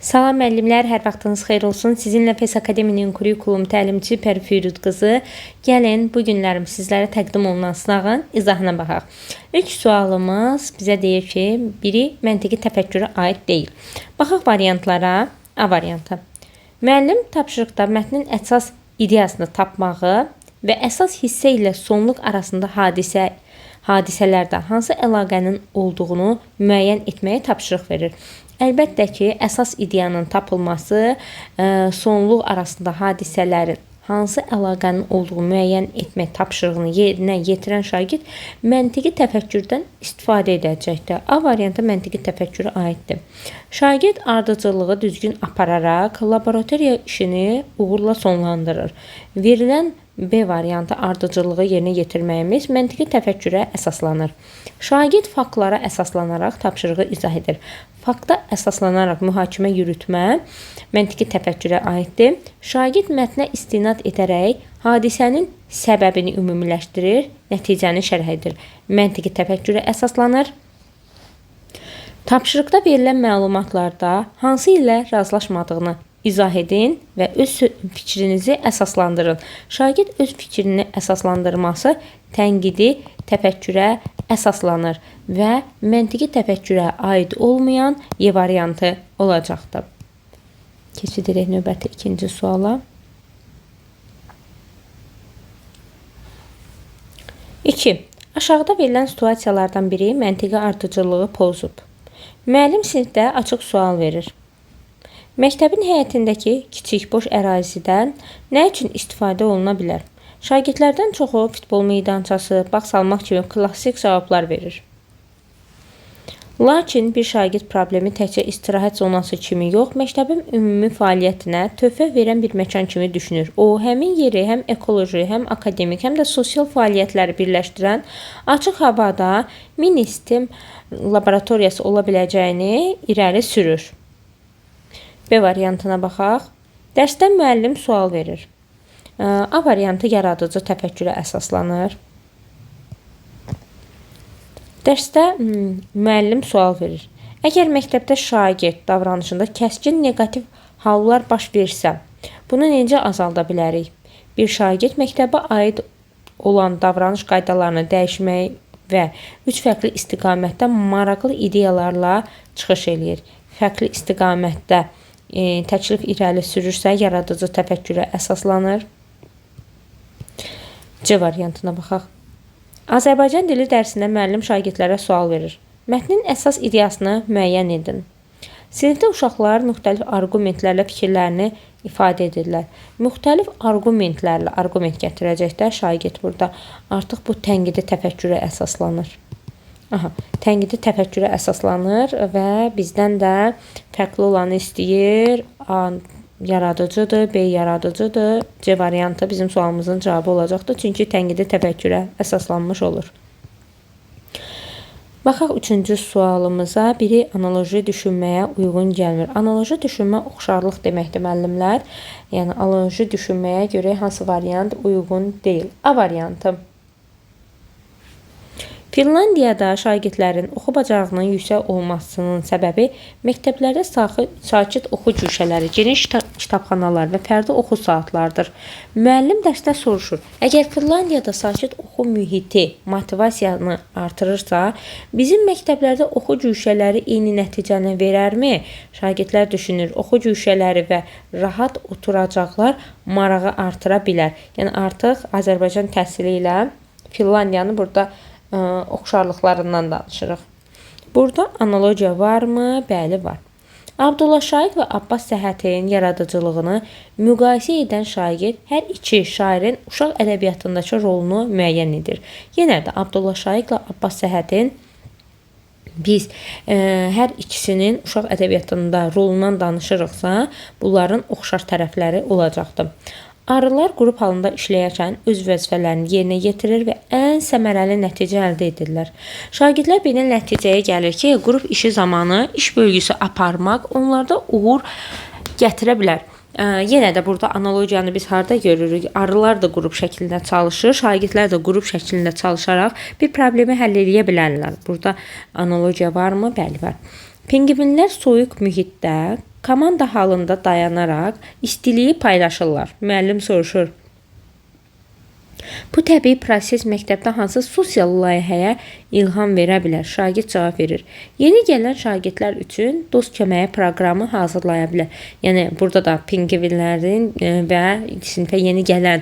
Salam müəllimlər, hər vaxtınız xeyir olsun. Sizinlə PES Akademinin kurikulum təlimçi Pərfirud qızı. Gəlin, bu günlərim sizlərə təqdim olunan sınağın izahına baxaq. İlk sualımız bizə deyir ki, biri məntiqi təfəkkürə aid deyil. Baxaq variantlara. A variantı. Müəllim tapşırıqda mətnin əsas ideyasını tapmağı və əsas hissə ilə sonluq arasında hadisələrdə hansı əlaqənin olduğunu müəyyən etməyə tapşırıq verir. Əlbəttə ki, əsas ideyanın tapılması, sonluq arasında hadisələrin hansı əlaqənin olduğunu müəyyən etmək tapşırığını yerinə yetirən şagird məntiqi təfəkkürdən istifadə edəcəkdir. A variantı məntiqi təfəkkürə aiddir. Şagird ardıcıllığı düzgün apararaq laboratoriya işini uğurla sonlandırır. Verilən B variantı ardıcıllığı yerinə yetirməyimiz məntiqi təfəkkürə əsaslanır. Şagird faktlara əsaslanaraq tapşırığı izah edir. Fakta əsaslanaraq mühakimə yürütmə məntiqi təfəkkürə aiddir. Şagird mətnə istinad edərək hadisənin səbəbini ümumiləşdirir, nəticəni şərh edir. Məntiqi təfəkkürə əsaslanır. Tapşırıqda verilən məlumatlarda hansı ilə razılaşmadığını izah edin və öz fikrinizi əsaslandırın. Şagird öz fikrini əsaslandırması tənqidi təfəkkürə əsaslanır və məntiqi təfəkkürə aid olmayan Y variantı olacaqdır. Keçid edək növbəti ikinci suala. 2. Aşağıda verilən situasiyalardan biri məntiqi ardıcıllığı pozub. Müəllim sinifdə açıq sual verir. Məktəbin həyətindəki kiçik boş ərazidən nə üçün istifadə oluna bilər? Şagirdlərdən çoxu futbol meydançası, bağ salmaq kimi klassik cavablar verir. Lakin bir şagird problemi təkcə istirahət zonası kimi yox, məktəbin ümumi fəaliyyətinə töhfə verən bir məkan kimi düşünür. O, həmin yeri həm ekoloji, həm akademik, həm də sosial fəaliyyətləri birləşdirən açıq havada mini STEM laboratoriyası ola biləcəyini irəli sürür. B variantına baxaq. Dərsdən müəllim sual verir. A variantı yaradıcı təfəkkürə əsaslanır. Dərsdə müəllim sual verir. Əgər məktəbdə şagird davranışında kəskin negativ hallar baş versə, bunu necə azalda bilərik? Bir şagird məktəbə aid olan davranış qaydalarını dəyişmək və 3 fərqli istiqamətdə maraqlı ideyalarla çıxış eləyir. Fərqli istiqamətdə təklif irəli sürürsə, yaradıcı təfəkkürə əsaslanır. C variantına baxaq. Azərbaycan dili dərsində müəllim şagirdlərə sual verir. Mətnin əsas ideyasını müəyyən edin. Sinifdə uşaqlar müxtəlif arqumentlərlə fikirlərini ifadə edirlər. Müxtəlif arqumentlərlə arqument gətirəcəkdə şagird burada artıq bu tənqidi təfəkkürə əsaslanır. Tənqidi təfəkkürə əsaslanır və bizdən də fərqli olanı istəyir. A yaradıcıdır, B yaradıcıdır. C variantı bizim sualımızın cavabı olacaqdır. Çünki tənqidi təfəkkürə əsaslanmış olur. Baxaq üçüncü sualımıza. Biri analoji düşünməyə uyğun gəlmir. Analoji düşünmə oxşarlıq deməkdir müəllimlər. Yəni analoji düşünməyə görə hansı variant uyğun deyil? A variantı. Finlandiyada şagirdlərin oxu bacarığının yüksək olmasının səbəbi məktəblərdə sakit oxu cüşələri, geniş kitabxanalar və fərdi oxu saatlardır. Müəllim dərsdə soruşur. Əgər Finlandiyada sakit oxu mühiti motivasiyanı artırırsa, bizim məktəblərdə oxu cüşələri eyni nəticəni verərmi? Şagirdlər düşünür. Oxu cüşələri və rahat oturacaqlar marağı artıra bilər. Yəni artıq Azərbaycan təhsili ilə Finlandiyanı burada oxşarlıqlarından danışırıq. Burada analogiya varmı? Bəli, var. Abdullah Şaiq və Abbas Səhhətin yaradıcılığını müqayisə edən şagird hər iki şairin uşaq ədəbiyyatındakı rolunu müəyyən edir. Yenə də Abdullah Şaiq və Abbas Səhhətin biz hər ikisinin uşaq ədəbiyyatında rolundan danışırıqsa, bunların oxşar tərəfləri olacaqdır. Arılar qrup halında işləyərkən öz vəzifələrini yerinə yetirir və ən səmərəli nəticə əldə edirlər. Şagirdlər belə nəticəyə gəlir ki, qrup işi zamanı iş bölgüsü aparmaq onlarda uğur gətirə bilər. Yenə də burada analogiyanı biz harda görürük? Arılar da qrup şəklində çalışır, şagirdlər də qrup şəklində çalışaraq bir problemi həll edə bilərlər. Burada analogiya varmı? Bəli, var. Penguinlər soyuq mühitdə komanda halında dayanaraq istiliyi paylaşırlar. Müəllim soruşur: bu təbii proses məktəbdə hansı sosial layihəyə ilham verə bilər? Şagird cavab verir: yeni gələn şagirdlər üçün dost köməyi proqramı hazırlaya bilər. Yəni burada da pinqvinlərin və sinifə yeni gələn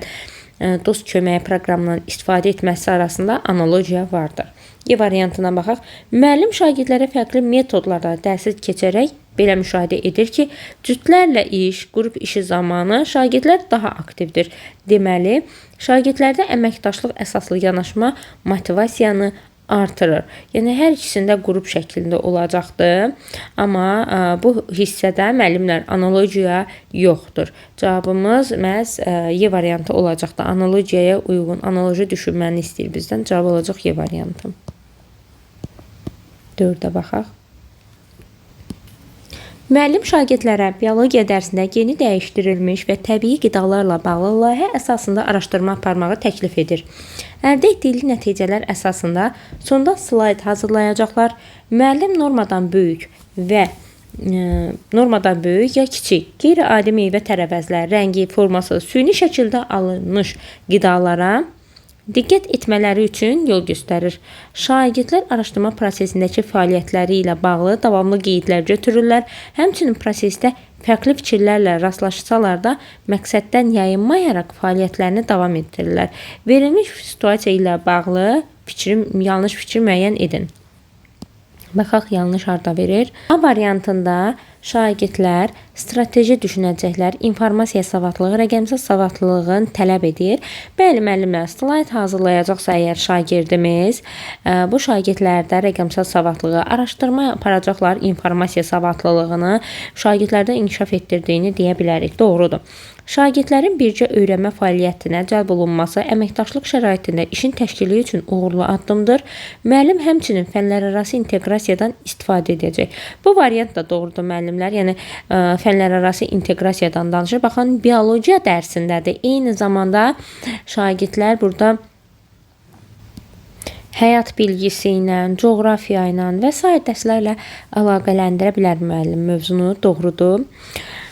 dost köməyi proqramından istifadə etməsi arasında analogiya vardır. E variantına baxaq. Müəllim şagirdlərə fərqli metodlarla dərsi keçərək belə müşahidə edir ki, cütlərlə iş, qrup işi zamanı şagirdlər daha aktivdir. Deməli, şagirdlərdə əməkdaşlıq əsaslı yanaşma motivasiyanı artırır. Yəni hər ikisində qrup şəklində olacaqdır. Amma bu hissədə müəllimlər analogiya yoxdur. Cavabımız məhz Y variantı olacaqdır. Analogiyaya uyğun, analoji düşünməni istəyir bizdən. Cavab olacaq Y variantı. 4-ə baxaq. Müəllim şagirdlərə biologiya dərsində yeni dəyişdirilmiş və təbii qidalarla bağlı layihə əsasında araşdırma aparmağı təklif edir. Əldə etdiyi nəticələr əsasında sonda slayd hazırlayacaqlar. Müəllim normadan böyük ya kiçik, qeyri-adi meyvə tərəvəzlər, rəngi, forması süni şəkildə alınmış qidalara diqqət etmələri üçün yol göstərir. Şagirdlər araşdırma prosesindəki fəaliyyətləri ilə bağlı davamlı qeydlər götürürlər. Həmçinin prosesdə fərqli fikirlərlə rastlaşsalar da məqsəddən yayınmayaraq fəaliyyətlərini davam etdirirlər. Verilmiş situasiya ilə bağlı yanlış fikir müəyyən edin. Baxaq, yanlış harda verir. A variantında şagirdlər strateji düşünəcəklər, informasiya savadlığı, rəqəmsal savadlılığın tələb edir. Bəli, müəllimlər slayd hazırlayacaqsa əgər şagirdimiz, bu şagirdlərdə rəqəmsal savadlığı, araşdırma aparacaqlar, informasiya savadlılığını şagirdlərdə inkişaf etdirdiyini deyə bilərik. Doğrudur. Şagirdlərin birgə öyrənmə fəaliyyətinə cəlb olunması əməkdaşlıq şəraitində işin təşkili üçün uğurlu addımdır. Müəllim həmçinin fənlərarası inteqrasiyadan istifadə edəcək. Bu variant da doğrudur müəllimlər. Yəni fənlərarası inteqrasiyadan danışır. Baxın, biologiya dərsindədir. Eyni zamanda şagirdlər burada həyat bilgisi ilə, coğrafiya ilə və sair dərslərlə əlaqələndirə bilər müəllim mövzunu. Doğrudur.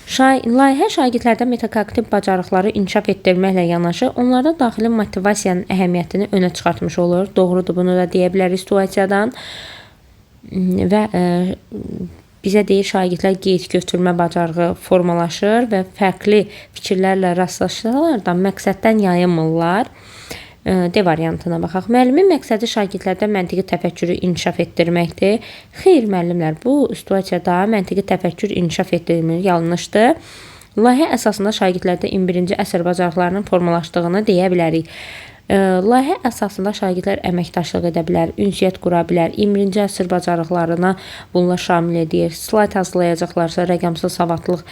Layihə şagirdlərdə metakognitiv bacarıqları inkişaf etdirməklə yanaşı, onlarda daxili motivasiyanın əhəmiyyətini önə çıxartmış olur. Doğrudur, bunu da deyə bilərik situasiyadan. Və bizə deyir, şagirdlər qeyd götürmə bacarığı formalaşır və fərqli fikirlərlə rastlaşsalar da məqsəddən yayınmırlar. D variantına baxaq. Müəllimin məqsədi şagirdlərdə məntiqi təfəkkürü inkişaf etdirməkdir. Xeyr, müəllimlər, bu situasiyada məntiqi təfəkkür inkişaf etdirmir, yanlışdır. Layihə əsasında şagirdlərdə 21-ci əsr bacarıqlarının formalaşdığını deyə bilərik. Layihə əsasında şagirdlər əməkdaşlıq edə bilər, ünsiyyət qura bilər, 21-ci əsr bacarıqlarına bunlar şamil edir. Slayd hazırlayacaqlarsa rəqəmsal savadlılıq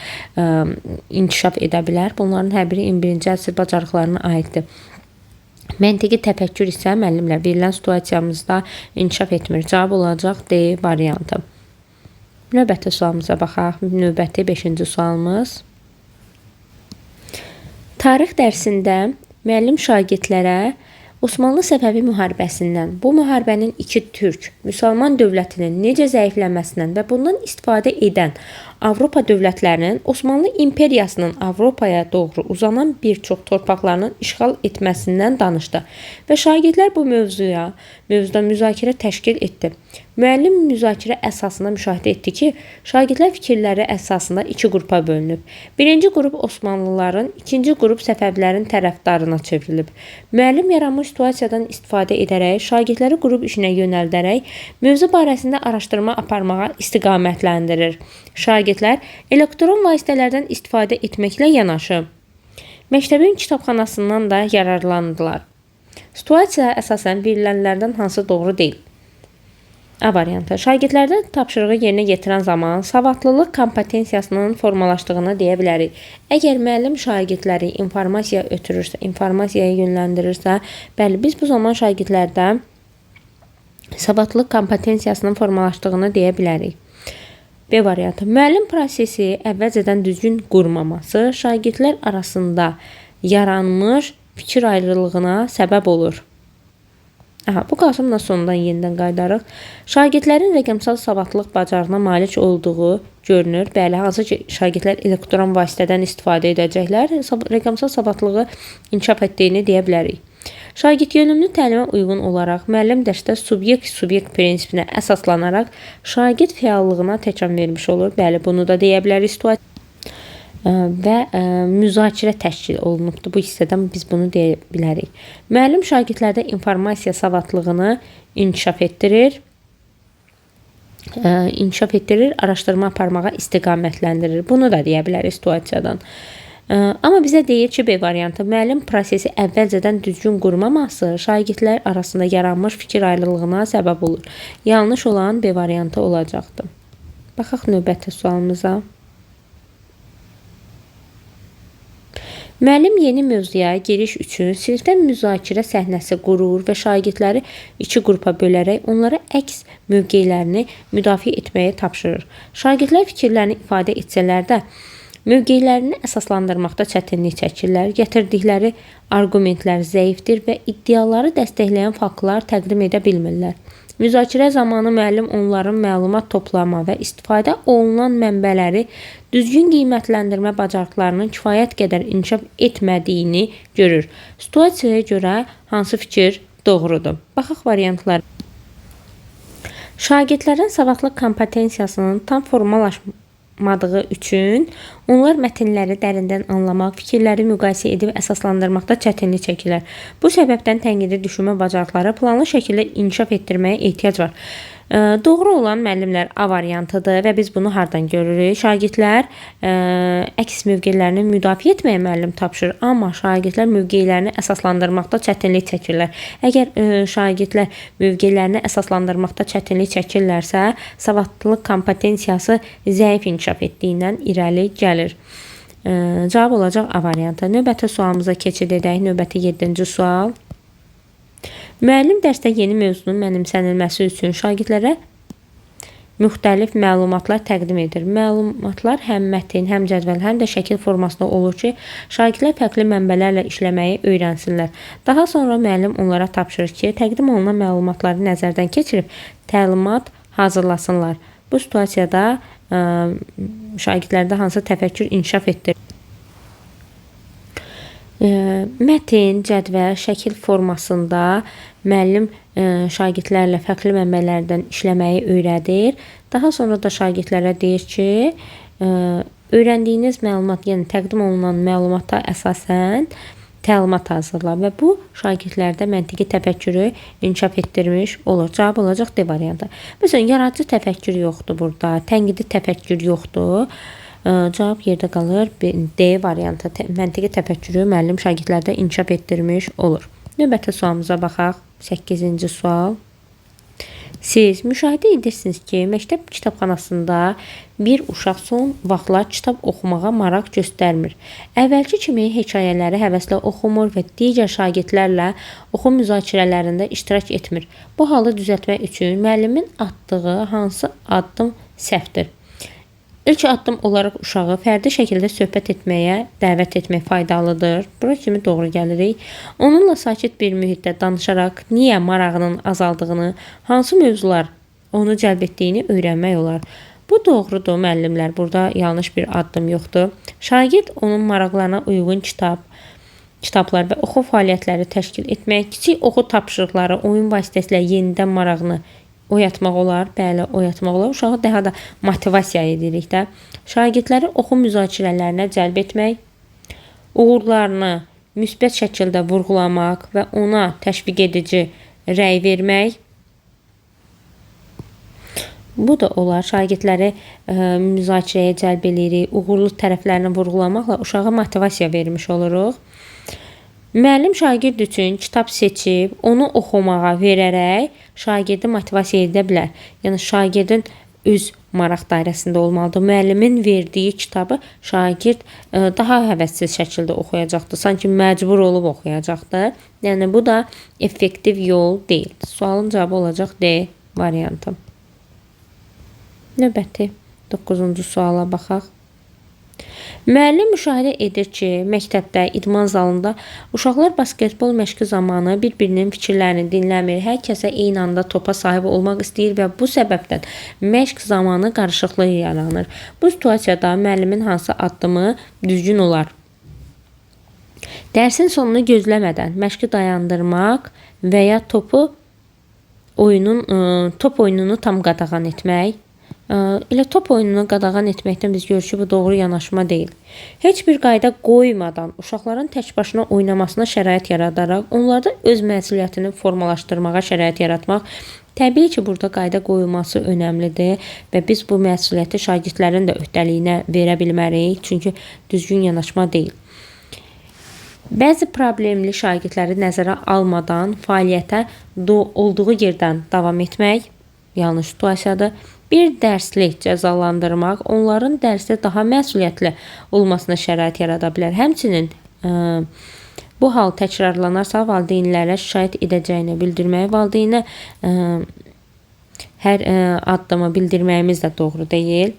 inkişaf edə bilər. Bunların hər biri 21-ci əsr bacarıqlarına aiddir. Məntiqi təfəkkür isə müəllimlər verilən situasiyamızda inkişaf etmir. Cavab olacaq D variantı. Növbəti sualımıza baxaq. Növbəti 5-ci sualımız. Tarix dərsində müəllim şagirdlərə Osmanlı Səfəvi müharibəsindən, bu müharibənin iki türk, müsəlman dövlətinin necə zəifləməsindən və bundan istifadə edən Avropa dövlətlərinin Osmanlı İmperiyasının Avropaya doğru uzanan bir çox torpaqlarının işğal etməsindən danışdı və şagirdlər bu mövzuda müzakirə təşkil etdi. Müəllim müzakirə əsasında müşahidə etdi ki, şagirdlər fikirləri əsasında iki qrupa bölünüb. Birinci qrup Osmanlıların, ikinci qrup Səfəvilərin tərəfdarına çevrilib. Müəllim yaranmış situasiyadan istifadə edərək, şagirdləri qrup işinə yönəldərək, mövzu barəsində araşdırma aparmağa istiqamətləndirir. Şagirdlər elektron vasitələrdən istifadə etməklə yanaşı, məktəbin kitabxanasından da yararlandılar. Situasiya əsasən verilənlərdən hansı doğru deyil? A variantı. Şagirdlərdə tapşırığı yerinə yetirən zaman savadlılıq kompetensiyasının formalaşdığını deyə bilərik. Əgər müəllim şagirdləri informasiya ötürürsə, informasiyaya yönləndirirsə, bəli, biz bu zaman şagirdlərdə savadlılıq kompetensiyasının formalaşdığını deyə bilərik. B variantı. Müəllim prosesi əvvəlcədən düzgün qurmaması şagirdlər arasında yaranmış fikir ayrılığına səbəb olur. Bu qalsın sonundan yenidən qayıdarıq. Şagirdlərin rəqəmsal savadlıq bacarığına malik olduğu görünür. Bəli, hansı ki şagirdlər elektron vasitədən istifadə edəcəklər, rəqəmsal savadlığı inkişaf etdiyini deyə bilərik. Şagird yönümlü təlimə uyğun olaraq müəllim dərsdə subyekt prinsipinə əsaslanaraq şagird fəallığına təkan vermiş olur. Bəli, bunu da deyə bilərik. Və müzakirə təşkil olunubdur. Bu hissədən biz bunu deyə bilərik. Müəllim şagirdlərdə informasiya savadlığını inkişaf etdirir. Araşdırma aparmağa istiqamətləndirir. Bunu da deyə bilərik situasiyadan. Amma bizə deyir ki, B variantı müəllim prosesi əvvəlcədən düzgün qurmaması şagirdlər arasında yaranmış fikir ayrılığına səbəb olur. Yanlış olan B variantı olacaqdır. Baxaq növbəti sualımıza. Müəllim yeni mövzuya giriş üçün sinifdə müzakirə səhnəsi qurur və şagirdləri iki qrupa bölərək onlara əks mövqeylərini müdafiə etməyi tapşırır. Şagirdlər fikirlərini ifadə etsələr də mövqeylərini əsaslandırmaqda çətinlik çəkirlər. Gətirdikləri arqumentlər zəifdir və iddiaları dəstəkləyən faktlar təqdim edə bilmirlər. Müzakirə zamanı müəllim onların məlumat toplama və istifadə olunan mənbələri düzgün qiymətləndirmə bacarıqlarının kifayət qədər inkişaf etmədiyini görür. Situasiyaya görə hansı fikir doğrudur? Baxaq variantlar. Şagirdlərin savadlıq kompetensiyasının tam formalaşmadığı üçün onlar mətnləri dərindən anlamaq, fikirləri müqayisə edib əsaslandırmaqda çətinlik çəkirlər. Bu səbəbdən tənqidi düşünmə bacarıqları planlı şəkildə inkişaf etdirməyə ehtiyac var. Doğru olan müəllimlər A variantıdır və biz bunu hardan görürük? Şagirdlər əks mövqeylərini müdafiə etməyə müəllim tapşırır, amma şagirdlər mövqeylərini əsaslandırmaqda çətinlik çəkirlər. Əgər şagirdlər mövqeylərini əsaslandırmaqda çətinlik çəkirlərsə, savadlılıq kompetensiyası zəif inkişaf etdiyindən irəli gəlir. Cavab olacaq A variantı. Növbəti sualımıza keçid edək. Növbəti 7-ci sual. Müəllim dərsdə yeni mövzunun mənimsənilməsi üçün şagirdlərə müxtəlif məlumatlar təqdim edir. Məlumatlar həm mətn, həm cədvəl, həm də şəkil formasında olur ki, şagirdlər fərqli mənbələrlə işləməyi öyrənsinlər. Daha sonra müəllim onlara tapşırır ki, təqdim olunan məlumatları nəzərdən keçirib təlimat hazırlasınlar. Bu situasiyada şagirdlərdə hansı təfəkkür inkişaf etdirir? Mətn, cədvəl, şəkil formasında müəllim şagirdlərlə fərqli mənbələrdən işləməyi öyrədir. Daha sonra da şagirdlərə deyir ki, öyrəndiyiniz məlumat, yəni təqdim olunan məlumata əsasən təlimat hazırla və bu şagirdlərdə məntiqi təfəkkürü inkişaf etdirmiş olur. Cavab olacaq D variantı. Məsələn, yaradıcı təfəkkür yoxdur burada, tənqidi təfəkkür yoxdur. Cavab yerdə qalır. D variantı. Məntiqi təfəkkürü müəllim şagirdlərdə inkişaf etdirmiş olur. Növbəti sualımıza baxaq. 8-ci sual. Siz müşahidə edirsiniz ki, məktəb kitabxanasında bir uşaq son vaxtlar kitab oxumağa maraq göstərmir. Əvvəlki kimi hekayələri həvəslə oxumur və digər şagirdlərlə oxu müzakirələrində iştirak etmir. Bu halı düzəltmək üçün müəllimin atdığı hansı addım səhvdir? İlk addım olaraq uşağı fərdi şəkildə söhbət etməyə dəvət etmək faydalıdır. Bura kimi doğru gəlirik. Onunla sakit bir mühitdə danışaraq niyə marağının azaldığını, hansı mövzular onu cəlb etdiyini öyrənmək olar. Bu doğrudur müəllimlər. Burada yanlış bir addım yoxdur. Şagird onun maraqlarına uyğun kitablar və oxu fəaliyyətləri təşkil etmək, kiçik oxu tapşırıqları, oyun vasitəsilə yenidən marağını oyatmaq olar, bəli, oyatmaq olar. Uşağı daha da motivasiya edirik də. Şagirdləri oxu müzakirələrinə cəlb etmək, uğurlarını müsbət şəkildə vurğulamaq və ona təşviq edici rəy vermək. Bu da olar. Şagirdləri müzakirəyə cəlb edirik, uğurlu tərəflərini vurğulamaqla uşağa motivasiya vermiş oluruq. Müəllim şagird üçün kitab seçib, onu oxumağa verərək şagirdi motivasiya edə bilər. Yəni, şagirdin öz maraq dairəsində olmalıdır. Müəllimin verdiyi kitabı şagird daha həvəssiz şəkildə oxuyacaqdır. Sanki məcbur olub oxuyacaqdır. Yəni, bu da effektiv yol deyil. Sualın cavabı olacaq D variantı. Növbəti 9-cu suala baxaq. Müəllim müşahidə edir ki, məktəbdə, idman zalında uşaqlar basketbol məşqi zamanı bir-birinin fikirlərini dinləmir, hər kəsə eyni anda topa sahib olmaq istəyir və bu səbəbdən məşq zamanı qarışıqlıq yaranır. Bu situasiyada müəllimin hansı addımı düzgün olar? Dərsin sonunu gözləmədən məşqi dayandırmaq və ya top oyununu tam qadağan etmək. Elə top oyununu qadağan etməkdən biz görürük ki, bu doğru yanaşma deyil. Heç bir qayda qoymadan uşaqların tək başına oynamasına şərait yaradaraq, onlarda öz məsuliyyətini formalaşdırmağa şərait yaratmaq. Təbii ki, burada qayda qoyulması önəmlidir və biz bu məsuliyyəti şagirdlərin də öhdəliyinə verə bilmərik, çünki düzgün yanaşma deyil. Bəzi problemli şagirdləri nəzərə almadan fəaliyyətə olduğu yerdən davam etmək yanlış situasiyadır. Bir dərsli cəzalandırmaq onların dərsdə daha məsuliyyətli olmasına şərait yarada bilər. Həmçinin bu hal təkrarlanarsa valideynlərə şikayət edəcəyini bildirmək, valideynə hər addımı bildirməyimiz də doğru deyil.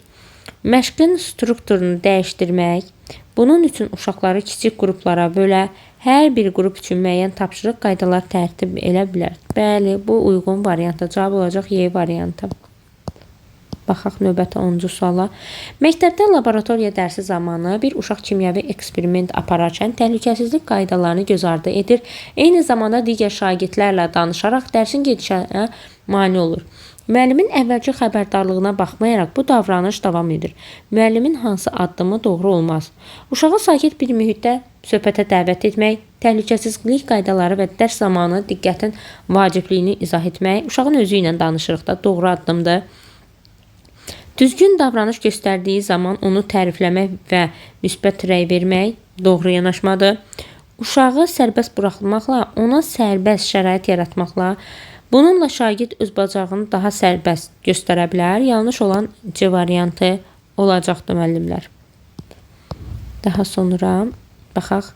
Məşqin strukturunu dəyişdirmək, bunun üçün uşaqları kiçik qruplara bölə, hər bir qrup üçün müəyyən tapşırıq qaydalar tərtib edə bilər. Bəli, bu uyğun variantdır. Cavab olacaq Y variantı. Baxaq növbəti 10-cu suala. Məktəbdə laboratoriya dərsi zamanı bir uşaq kimyəvi eksperiment apararkən təhlükəsizlik qaydalarını göz ardı edir. Eyni zamanda digər şagirdlərlə danışaraq dərsin gedişinə mane olur. Müəllimin əvvəlki xəbərdarlığına baxmayaraq bu davranış davam edir. Müəllimin hansı addımı doğru olmaz? Uşağı sakit bir mühitdə söhbətə dəvət etmək, təhlükəsizlik qaydaları və dərs zamanı diqqətin vacibliyini izah etmək, uşağın özü ilə danışırıqda doğru addımdır. Düzgün davranış göstərdiyi zaman onu tərifləmək və müsbət rəy vermək doğru yanaşmadır. Uşağı sərbəst buraxmaqla, ona sərbəst şərait yaratmaqla, bununla şagird öz bacarığını daha sərbəst göstərə bilər. Yanlış olan C variantı olacaqdır müəllimlər. Daha sonra baxaq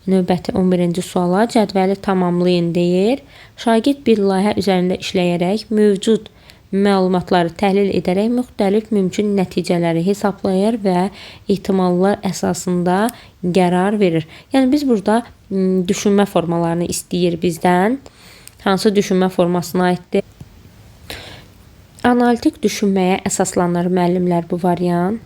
növbəti 11-ci suala. Cədvəli tamamlayın deyir. Şagird bir layihə üzərində işləyərək mövcud məlumatları təhlil edərək müxtəlif mümkün nəticələri hesablayır və ehtimallar əsasında qərar verir. Yəni biz burada düşünmə formalarını istəyir bizdən. Hansı düşünmə formasına aiddir? Analitik düşünməyə əsaslanır müəllimlər bu variant.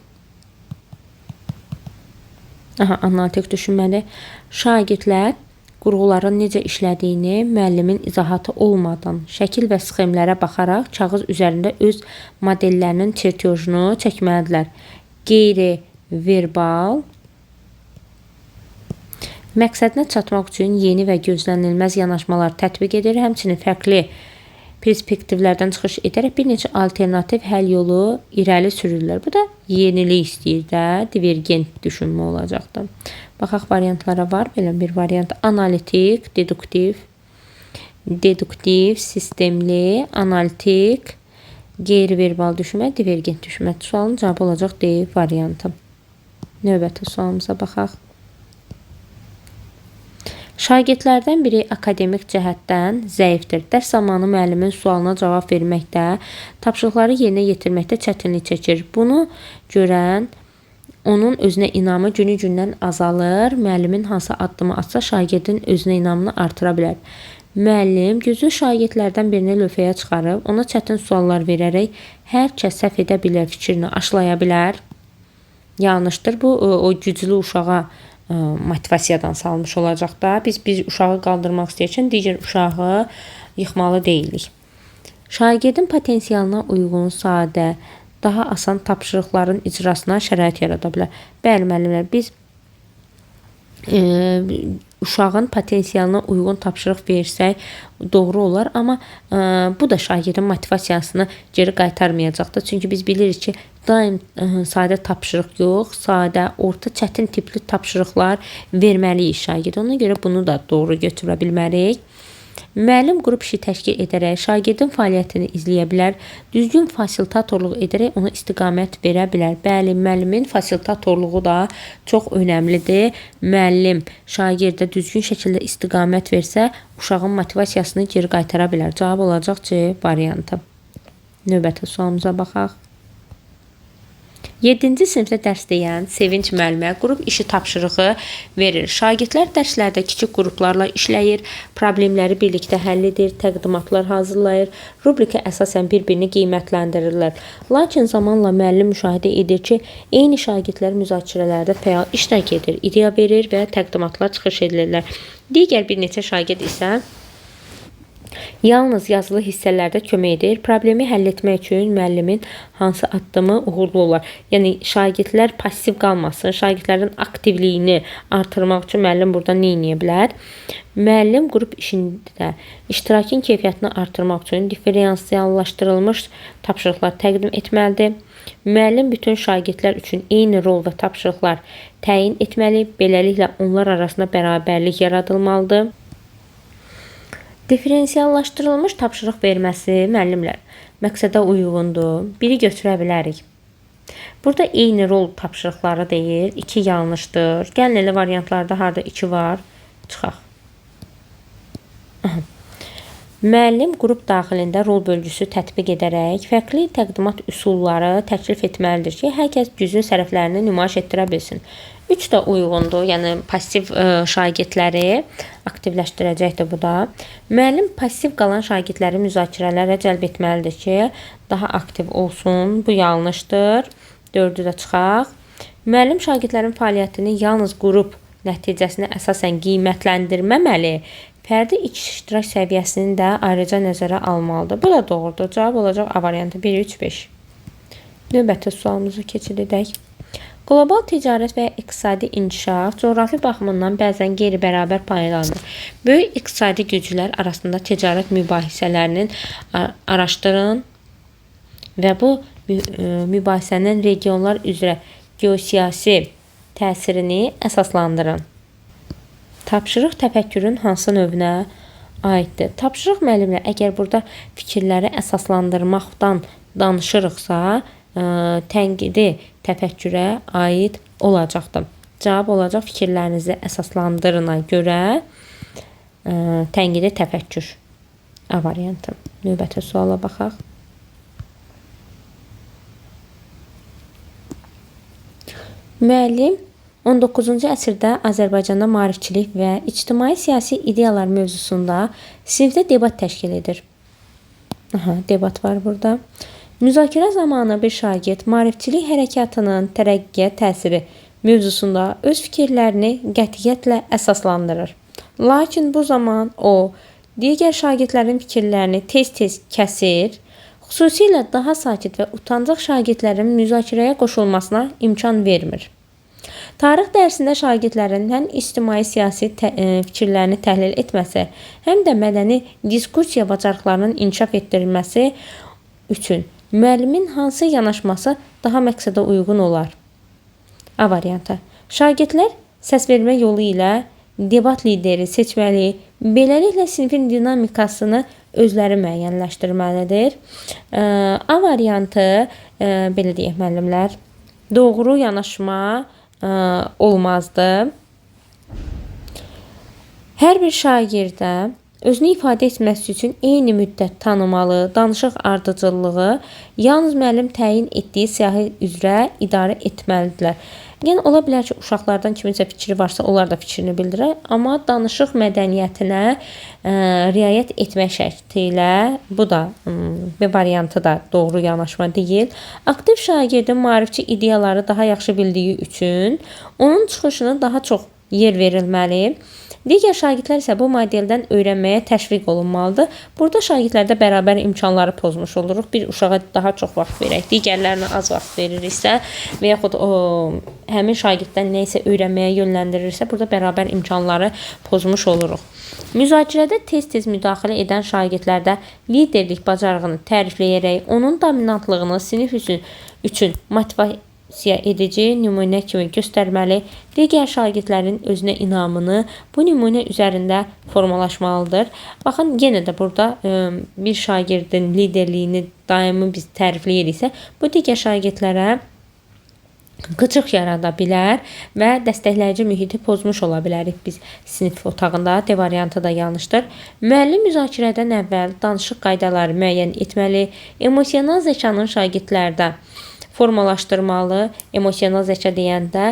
Analitik düşünmədir. Şagirdlər qurğuların necə işlədiyini müəllimin izahatı olmadan şəkil və sxemlərə baxaraq kağız üzərində öz modellərinin çertyojunu çəkməlidirlər. Qeyri-verbal məqsədinə çatmaq üçün yeni və gözlənilməz yanaşmalar tətbiq edir. Həmçinin fərqli perspektivlərdən çıxış edərək bir neçə alternativ həll yolu irəli sürürlər. Bu da yenilik istəyir də, divergent düşünmə olacaqdır. Baxaq variantlara var. Belə bir variant analitik, deduktiv, sistemli, analitik, qeyri-verbal düşünmə, divergent düşünmə. Sualın cavabı olacaq D variantı. Növbəti sualımıza baxaq. Şagirdlərdən biri akademik cəhətdən zəifdir. Dərs zamanı müəllimin sualına cavab verməkdə, tapşırıqları yerinə yetirməkdə çətinlik çəkir. Bunu görən onun özünə inamı günü-gündən azalır. Müəllimin hansı addımı atsa şagirdin özünə inamını artıra bilər. Müəllim güclü şagirdlərdən birini lövhəyə çıxarıb, ona çətin suallar verərək hər kəs səhv edə bilər fikrini aşlaya bilər. Yanlışdır. Bu o güclü uşağa motivasiyadan salmış olacaq da. Biz uşağı qaldırmaq istəyirkən digər uşağı yıxmalı deyilik. Şagirdin potensialına uyğun, sadə, daha asan tapşırıqların icrasına şərait yarada bilər. Bəli, müəllimlər, biz uşağın potensialına uyğun tapşırıq versək doğru olar, amma bu da şagirdin motivasiyasını geri qaytarmayacaqdır. Çünki biz bilirik ki, daim sadə tapşırıq yox, sadə, orta, çətin tipli tapşırıqlar verməliyik şagird. Ona görə bunu da doğru götürə bilmərik. Müəllim qrup işi təşkil edərək şagirdin fəaliyyətini izləyə bilər, düzgün fasilitatorluq edərək ona istiqamət verə bilər. Bəli, müəllimin fasilitatorluğu da çox önəmlidir. Müəllim şagirdə düzgün şəkildə istiqamət versə, uşağın motivasiyasını geri qaytara bilər. Cavab olacaq C variantı. Növbəti sualımıza baxaq. 7-ci sinifdə dərs deyən Sevinç müəllimə qrup işi tapşırığı verir. Şagirdlər dərslərdə kiçik qruplarla işləyir, problemləri birlikdə həll edir, təqdimatlar hazırlayır, rubrika əsasən bir-birini qiymətləndirirlər. Lakin zamanla müəllim müşahidə edir ki, eyni şagirdlər müzakirələrdə fəal iştirak edir, ideya verir və təqdimatlar çıxış edirlər. Digər bir neçə şagird isə yalnız yazılı hissələrdə kömək edir. Problemi həll etmək üçün müəllimin hansı addımı uğurlu olar? Yəni şagirdlər passiv qalmasın, şagirdlərin aktivliyini artırmaq üçün müəllim burada nə edə bilər? Müəllim qrup işində iştirakın keyfiyyətini artırmaq üçün diferensiallaşdırılmış tapşırıqlar təqdim etməlidir. Müəllim bütün şagirdlər üçün eyni rol və tapşırıqlar təyin etməli. Beləliklə onlar arasında bərabərlik yaradılmalıdır. Diferensiallaşdırılmış tapşırıq verməsi müəllimlər məqsədə uyğundur. Biri götürə bilərik. Burada eyni rol tapşırıqları deyir. 2 yanlışdır. Gəlin elə variantlarda harda 2 var? Çıxaq. Müəllim qrup daxilində rol bölgüsü tətbiq edərək fərqli təqdimat üsulları təklif etməlidir ki, hər kəs güclü tərəflərini nümayiş etdirə bilsin. 3 də uyğundur, yəni passiv şagirdləri aktivləşdirəcəkdir bu da. Müəllim passiv qalan şagirdləri müzakirələrə cəlb etməlidir ki, daha aktiv olsun. Bu yanlışdır. 4-ü də çıxaq. Müəllim şagirdlərin fəaliyyətini yalnız qrup nəticəsinə əsasən qiymətləndirməməli, fərdi iştirak səviyyəsini də ayrıca nəzərə almalıdır. Bu da doğrudur. Cavab olacaq A variantı 1, 3, 5. Növbəti sualımızı keçirdək. Qlobal ticarət və iqtisadi inkişaf coğrafi baxımından bəzən qeyri-bərabər paylanır. Böyük iqtisadi güclər arasında ticarət mübahisələrinin araşdırın və bu mübahisənin regionlar üzrə geosiyasi təsirini əsaslandırın. Tapşırıq təfəkkürün hansı növünə aiddir? Tapşırıq müəllimlər, əgər burada fikirləri əsaslandırmaqdan danışırıqsa, tənqidi təfəkkürə aid olacaqdır. Cavab olacaq fikirlərinizi əsaslandırına görə tənqidi təfəkkür. A variantı. Növbəti suala baxaq. Müəllim 19-cu əsrdə Azərbaycanda maarifçilik və ictimai-siyasi ideyalar mövzusunda sinifdə debat təşkil edir. Debat var burada. Müzakirə zamanı bir şagird maarifçilik hərəkatının tərəqqiyə təsiri mövzusunda öz fikirlərini qətiyyətlə əsaslandırır. Lakin bu zaman o, digər şagirdlərin fikirlərini tez-tez kəsir, xüsusilə daha sakit və utancaq şagirdlərin müzakirəyə qoşulmasına imkan vermir. Tarix dərsində şagirdlərin həm ictimai-siyasi fikirlərini təhlil etməsi, həm də mədəni diskursiya bacarıqlarının inkişaf etdirilməsi üçün müəllimin hansı yanaşması daha məqsədə uyğun olar? A variantı. Şagirdlər səsvermə yolu ilə debat lideri seçməli, beləliklə sinifin dinamikasını özləri müəyyənləşdirməlidir. A variantı, belə deyək müəllimlər, doğru yanaşma olmazdı. Hər bir şagirdə özünü ifadə etməsi üçün eyni müddət tanımalı, danışıq ardıcıllığı yalnız müəllim təyin etdiyi siyahı üzrə idarə etməlidirlər. Yəni, ola bilər ki, uşaqlardan kiminsə fikri varsa, onlar da fikrini bildirir. Amma danışıq mədəniyyətinə riayət etmək şəkli ilə, bu da bir variantı da doğru yanaşma deyil. Aktiv şagirdin maarifçi ideyaları daha yaxşı bildiyi üçün onun çıxışına daha çox yer verilməli. Digər şagirdlər isə bu modeldən öyrənməyə təşviq olunmalıdır. Burada şagirdlərdə bərabər imkanları pozmuş oluruq. Bir uşağa daha çox vaxt verək, digərlərinə az vaxt veririksə və yaxud həmin şagirddən nə isə öyrənməyə yönləndirirsə, burada bərabər imkanları pozmuş oluruq. Müzakirədə tez-tez müdaxilə edən şagirdlərdə liderlik bacarığını tərifləyərək, onun dominantlığını sinif üçün motivasiya edici nümunə kimi göstərməli, digər şagirdlərin özünə inamını bu nümunə üzərində formalaşmalıdır. Baxın, yenə də burada bir şagirdin liderliyini daimi biz tərifləyiriksə, bu digər şagirdlərə qıcıq yarada bilər və dəstəkləyici mühiti pozmuş ola bilərik biz sinif otağında. D variantı da yanlışdır. Müəllim müzakirədən əvvəl danışıq qaydaları müəyyən etməli, emosional zəkanın şagirdlərdə formalaşdırmalı, emosional zəka deyəndə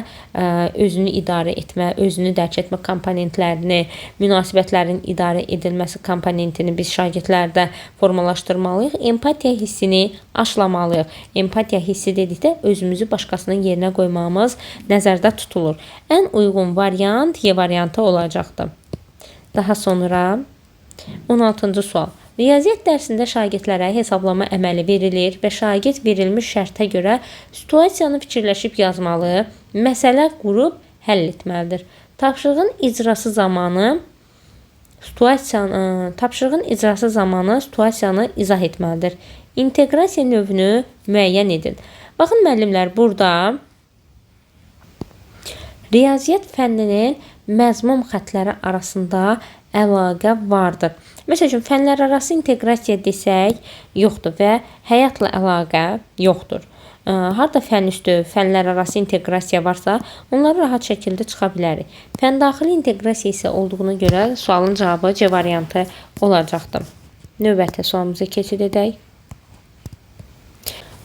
özünü idarə etmə, özünü dərk etmə komponentlərini, münasibətlərin idarə edilməsi komponentini biz şagirdlərdə formalaşdırmalıyıq. Empatiya hissini aşılamalıyıq. Empatiya hissi dedikdə özümüzü başqasının yerinə qoymamız nəzərdə tutulur. Ən uyğun variant Y variantı olacaqdır. Daha sonra 16-cı sual. Riyaziyyat dərsində şagirdlərə hesablama əməli verilir və şagird verilmiş şərtə görə situasiyanı fikirləşib yazmalı, məsələ qurub həll etməlidir. Tapşırığın icrası zamanı situasiyanı izah etməlidir. İnteqrasiya növünü müəyyən edin. Baxın müəllimlər, burada riyaziyyat fənninin məzmun xətləri arasında əlaqə vardır. Məsəl üçün, fənlər arası inteqrasiya desək, yoxdur və həyatla əlaqə yoxdur. Harada fən üstü, fənlər arası inteqrasiya varsa, onları rahat şəkildə çıxa bilərik. Fən daxili inteqrasiya isə olduğuna görə sualın cavabı C variantı olacaqdır. Növbəti sualımıza keçid edək.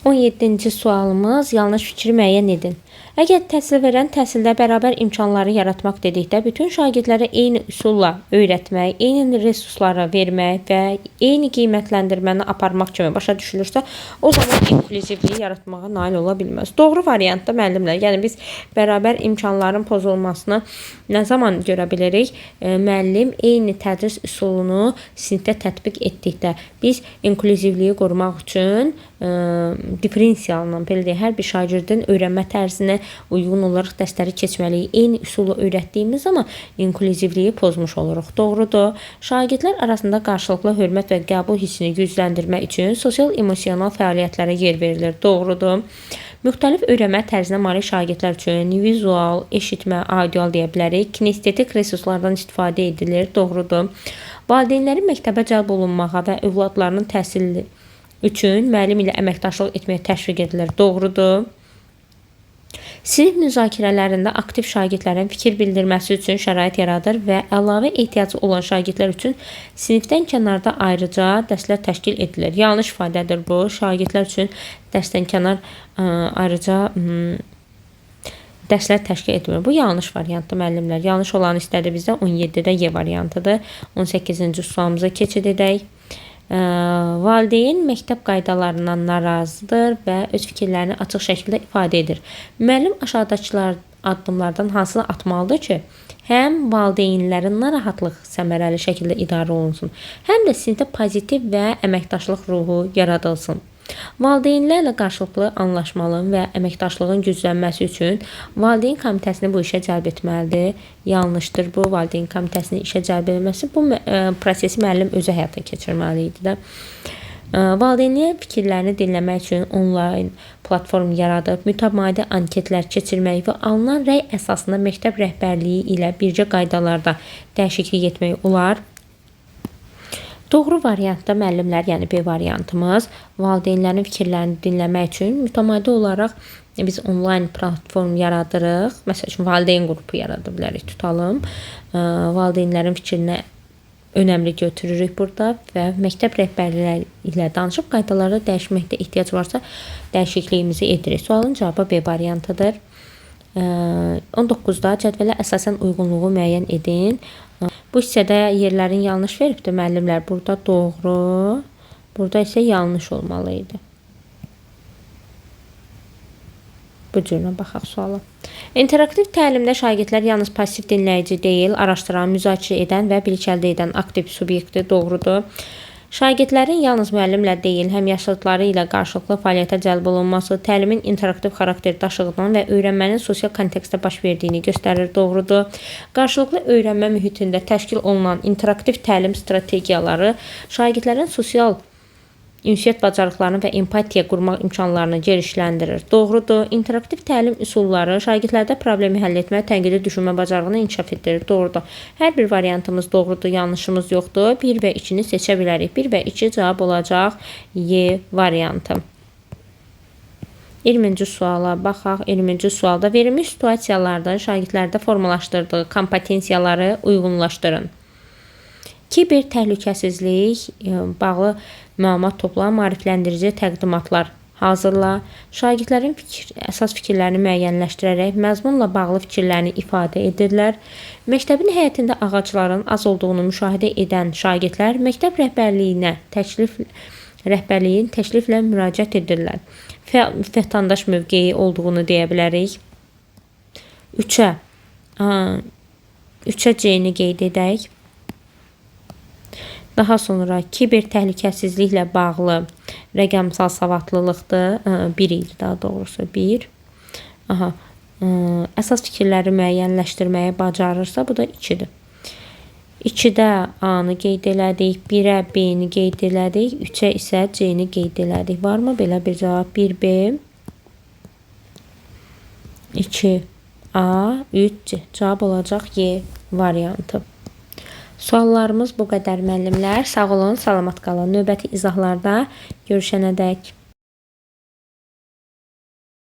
17-ci sualımız yanlış fikri müəyyən edin. Əgər təhsil verən təhsildə bərabər imkanları yaratmaq dedikdə, bütün şagirdlərə eyni üsulla öyrətmək, eyni resursları vermək və eyni qiymətləndirməni aparmaq kimi başa düşülürsə, o zaman inklüzivliyi yaratmağa nail ola bilməz. Doğru variantda müəllimlər, yəni biz bərabər imkanların pozulmasını nə zaman görə bilirik? Müəllim eyni tədris üsulunu sinifdə tətbiq etdikdə, biz inklüzivliyi qorumaq üçün diferensialla, belə deyək, hər bir şagirdin öyrənmə tərzinə uyğun olaraq dərsləri keçməliyik. Eyni üsulu öyrətdiyimiz zaman inklüzivliyi pozmuş oluruq. Doğrudur. Şagirdlər arasında qarşılıqlı hörmət və qəbul hissini gücləndirmək üçün sosial-emosional fəaliyyətlərə yer verilir. Doğrudur. Müxtəlif öyrənmə tərzinə malik şagirdlər üçün vizual, eşitmə, audial deyə bilərik. Kinestetik resurslardan istifadə edilir. Doğrudur. Valideynlərin məktəbə cəlb olunmağa və övladlarının təhsili üçün müəllim ilə əməkdaşlıq etməyə təşviq edilir. Doğrudur. Sinif müzakirələrində aktiv şagirdlərin fikir bildirməsi üçün şərait yaradır və əlavə ehtiyacı olan şagirdlər üçün sinifdən kənarda ayrıca dərslər təşkil edilir. Yanlış ifadədir bu. Şagirdlər üçün dərsdən kənar ayrıca dərslər təşkil edilir. Bu yanlış variantdır müəllimlər. Yanlış olanı istədi bizdən 17-də Y variantıdır. 18-ci sualımıza keçid edək. Valideyn məktəb qaydalarından narazıdır və öz fikirlərini açıq şəkildə ifadə edir. Müəllim aşağıdakı addımlardan hansını atmalıdır ki, həm valideynlərin narahatlıq səmərəli şəkildə idarə olunsun, həm də sinifdə pozitiv və əməkdaşlıq ruhu yaradılsın. Valideynlərlə qarşılıqlı anlaşmalı və əməkdaşlığın güclənməsi üçün valideyn komitəsini bu işə cəlb etməlidir. Yanlışdır bu. Valideyn komitəsini işə cəlb edilməsi bu prosesi müəllim özü həyata keçirməli idi də. Valideynlərin fikirlərini dinləmək üçün onlayn platform yaradıb, mütəmadi anketlər keçirmək və alınan rəy əsasında məktəb rəhbərliyi ilə bircə qaydalarda dəyişiklik etmək olar. Doğru variantda müəllimlər, yəni B variantımız, valideynlərin fikirlərini dinləmək üçün mütəmadi olaraq biz onlayn platform yaradırıq. Məsəl üçün, valideyn qrupu yarada bilərik, tutalım. Valideynlərin fikrinə önəmli götürürük burada və məktəb rəhbərləri ilə danışıb qaydalarda dəyişməkdə ehtiyac varsa dəyişikliyimizi edirik. Sualın cavabı B variantıdır. 19-da cədvələ əsasən uyğunluğu müəyyən edin. Bu hissədə yerlərin yanlış veribdir müəllimlər. Burada doğru, burada isə yanlış olmalı idi. Bu cürünə baxaq suala. İnteraktiv təlimdə şagirdlər yalnız pasiv dinləyici deyil, araşdıran, müzakirə edən və bilik əldə edən aktiv subyektdir. Doğrudur. Şagirdlərin yalnız müəllimlə deyil, həmyaşıdları ilə qarşılıqlı fəaliyyətə cəlb olunması təlimin interaktiv xarakter daşıdığını və öyrənmənin sosial kontekstdə baş verdiyini göstərir. Doğrudur. Qarşılıqlı öyrənmə mühitində təşkil olunan interaktiv təlim strategiyaları şagirdlərin sosial ünsiyyət bacarıqlarını və empatiya qurmaq imkanlarını genişləndirir. Doğrudur. İnteraktiv təlim üsulları şagirdlərdə problemi həll etmə, tənqidi düşünmə bacarığını inkişaf etdirir. Doğrudur. Hər bir variantımız doğrudur, yanlışımız yoxdur. 1 və 2-ni seçə bilərik. 1 və 2 cavab olacaq Y variantı. 20-ci suala baxaq. 20-ci sualda verilmiş situasiyalarda şagirdlərdə formalaşdırdığı kompetensiyaları uyğunlaşdırın. Kiber təhlükəsizlik bağlı məlumat toplan, maarifləndirici təqdimatlar hazırla. Şagirdlərin əsas fikirlərini müəyyənləşdirərək məzmunla bağlı fikirlərini ifadə edirlər. Məktəbin həyətində ağacların az olduğunu müşahidə edən şagirdlər məktəb rəhbərliyin təkliflə müraciət edirlər. Vətəndaş mövqeyi olduğunu deyə bilərik. 3-ə C-ni qeyd edək. Daha sonra kiber təhlükəsizliklə bağlı rəqəmsal savadlılıqdır. 1 idi daha doğrusu 1. Əsas fikirləri müəyyənləşdirməyi bacarırsa bu da 2-dir. 2-də A-nı qeyd elədik, 1-ə B-ni qeyd elədik, 3-ə isə C-ni qeyd elədik. Varmı belə bir cavab? 1B, 2A, 3C. Cavab olacaq Y variantı. Suallarımız bu qədər müəllimlər. Sağ olun, salamat qalın. Növbəti izahlarda görüşənədək.